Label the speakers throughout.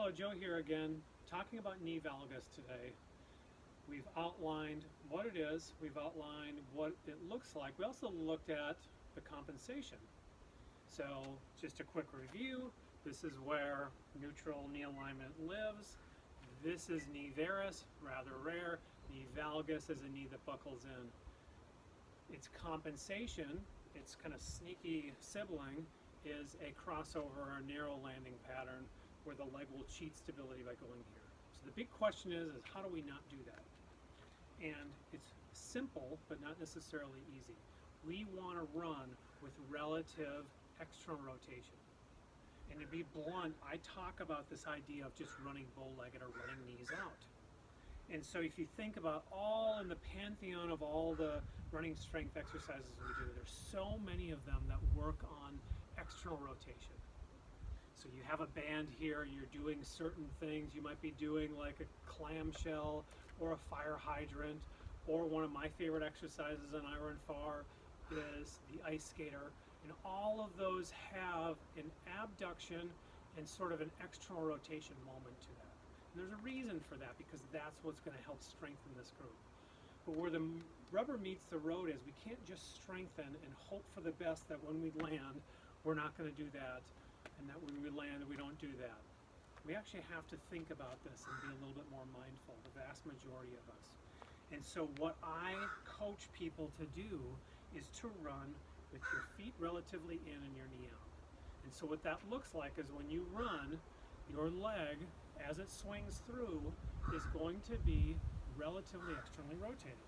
Speaker 1: Hello, Joe here again, talking about knee valgus today. We've outlined what it is, we've outlined what it looks like. We also looked at the compensation. So just a quick review, this is where neutral knee alignment lives. This is knee varus, rather rare. Knee valgus is a knee that buckles in. Its compensation, its kind of sneaky sibling, is a crossover or narrow landing pattern where the leg will cheat stability by going here. So the big question is how do we not do that? And it's simple, but not necessarily easy. We want to run with relative external rotation. And to be blunt, I talk about this idea of just running bow-legged or running knees out. And so if you think about all in the pantheon of all the running strength exercises we do, there's so many of them that work on external rotation. So you have a band here and you're doing certain things. You might be doing like a clamshell or a fire hydrant, or one of my favorite exercises on Iron Far is the ice skater. And all of those have an abduction and sort of an external rotation moment to that. And there's a reason for that, because that's what's going to help strengthen this group. But where the rubber meets the road is we can't just strengthen and hope for the best that when we land, we're not going to do that, and that when we land, we don't do that. We actually have to think about this and be a little bit more mindful, the vast majority of us. And so what I coach people to do is to run with your feet relatively in and your knee out. And so what that looks like is when you run, your leg, as it swings through, is going to be relatively externally rotated.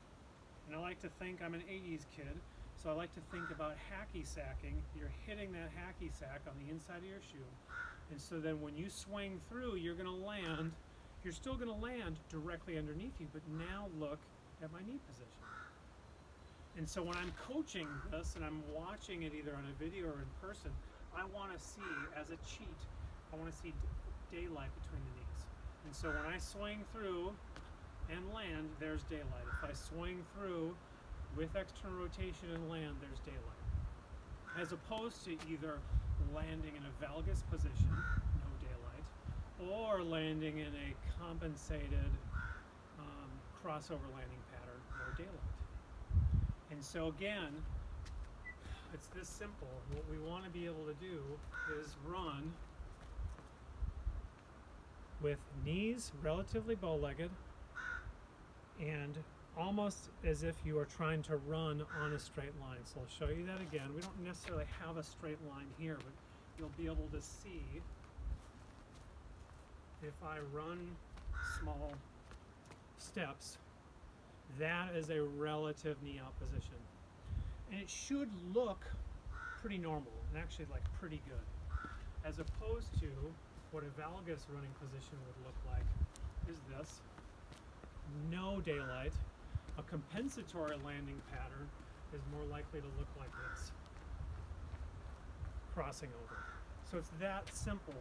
Speaker 1: And I like to think, I'm an 80s kid, so I like to think about hacky sacking. You're hitting that hacky sack on the inside of your shoe. And so then when you swing through, you're going to land, you're still going to land directly underneath you, but now look at my knee position. And so when I'm coaching this and I'm watching it either on a video or in person, I want to see, as a cheat, I want to see daylight between the knees. And so when I swing through and land, there's daylight. If I swing through with external rotation and land, there's daylight. As opposed to either landing in a valgus position, no daylight, or landing in a compensated crossover landing pattern, no daylight. And so again, it's this simple. What we want to be able to do is run with knees relatively bow-legged and almost as if you are trying to run on a straight line. So I'll show you that again. We don't necessarily have a straight line here, but you'll be able to see if I run small steps, that is a relative knee out position. And it should look pretty normal and actually like pretty good, as opposed to what a valgus running position would look like is this. No daylight. A compensatory landing pattern is more likely to look like this, crossing over. So it's that simple.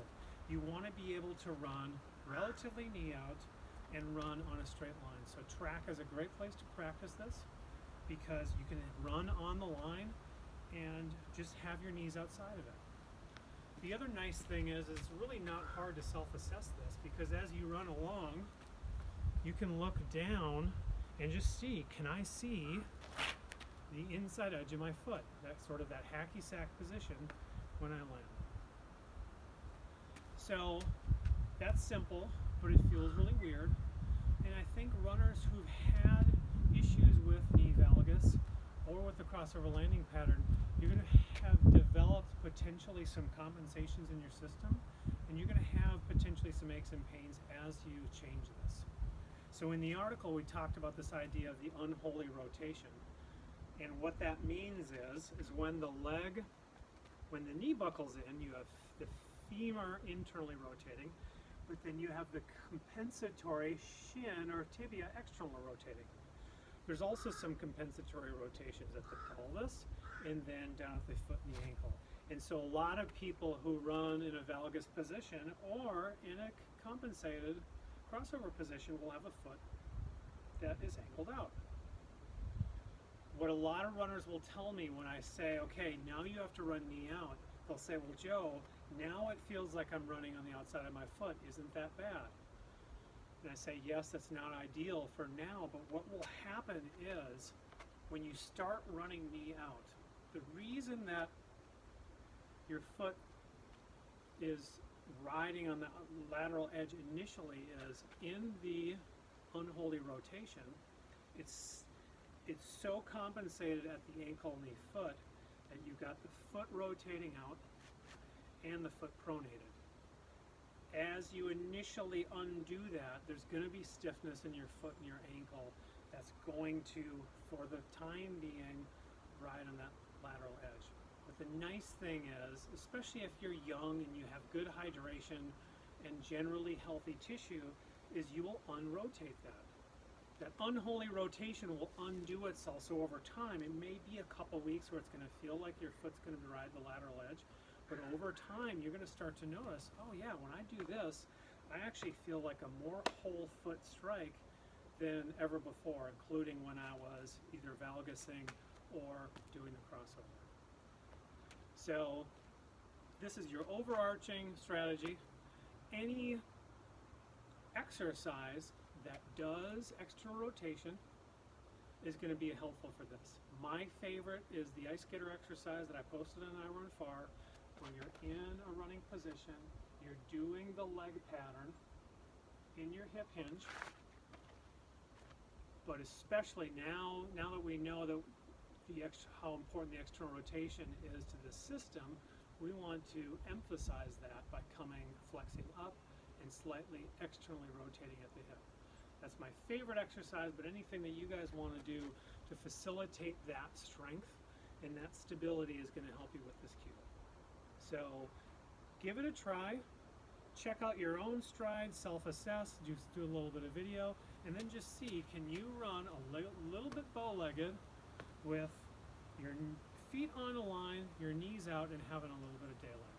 Speaker 1: You want to be able to run relatively knee out and run on a straight line. So track is a great place to practice this, because you can run on the line and just have your knees outside of it. The other nice thing is it's really not hard to self-assess this, because as you run along, you can look down and just see, can I see the inside edge of my foot? That's sort of that hacky sack position when I land. So that's simple, but it feels really weird. And I think runners who've had issues with knee valgus or with the crossover landing pattern, you're going to have developed potentially some compensations in your system, and you're going to have potentially some aches and pains as you change this. So in the article, we talked about this idea of the unholy rotation. And what that means is when the leg, when the knee buckles in, you have the femur internally rotating, but then you have the compensatory shin or tibia externally rotating. There's also some compensatory rotations at the pelvis and then down at the foot and the ankle. And so a lot of people who run in a valgus position or in a compensated crossover position will have a foot that is angled out. What a lot of runners will tell me when I say, okay, now you have to run knee out, they'll say, well, Joe, Now it feels like I'm running on the outside of my foot. Isn't that bad? And I say, yes, that's not ideal for now, but what will happen is when you start running knee out, the reason that your foot is riding on the lateral edge initially is in the unholy rotation, it's so compensated at the ankle knee foot that you've got the foot rotating out and the foot pronated. As you initially undo that, there's going to be stiffness in your foot and your ankle that's going to, for the time being, ride on that lateral edge. But the nice thing is, especially if you're young and you have good hydration and generally healthy tissue, is you will unrotate that. That unholy rotation will undo itself, so over time, it may be a couple weeks where it's going to feel like your foot's going to ride the lateral edge, but over time, you're going to start to notice, oh yeah, when I do this, I actually feel like a more whole foot strike than ever before, including when I was either valgusing or doing the crossover. So this is your overarching strategy. Any exercise that does external rotation is going to be helpful for this. My favorite is the ice skater exercise that I posted on iRunFar. When you're in a running position, you're doing the leg pattern in your hip hinge, but especially now that we know that how important the external rotation is to the system, we want to emphasize that by flexing up and slightly externally rotating at the hip. That's my favorite exercise, but anything that you guys want to do to facilitate that strength and that stability is going to help you with this cue. So give it a try, check out your own strides, self-assess, just do a little bit of video, and then just see, can you run a little bit bow-legged with your feet on a line, your knees out, and having a little bit of daylight.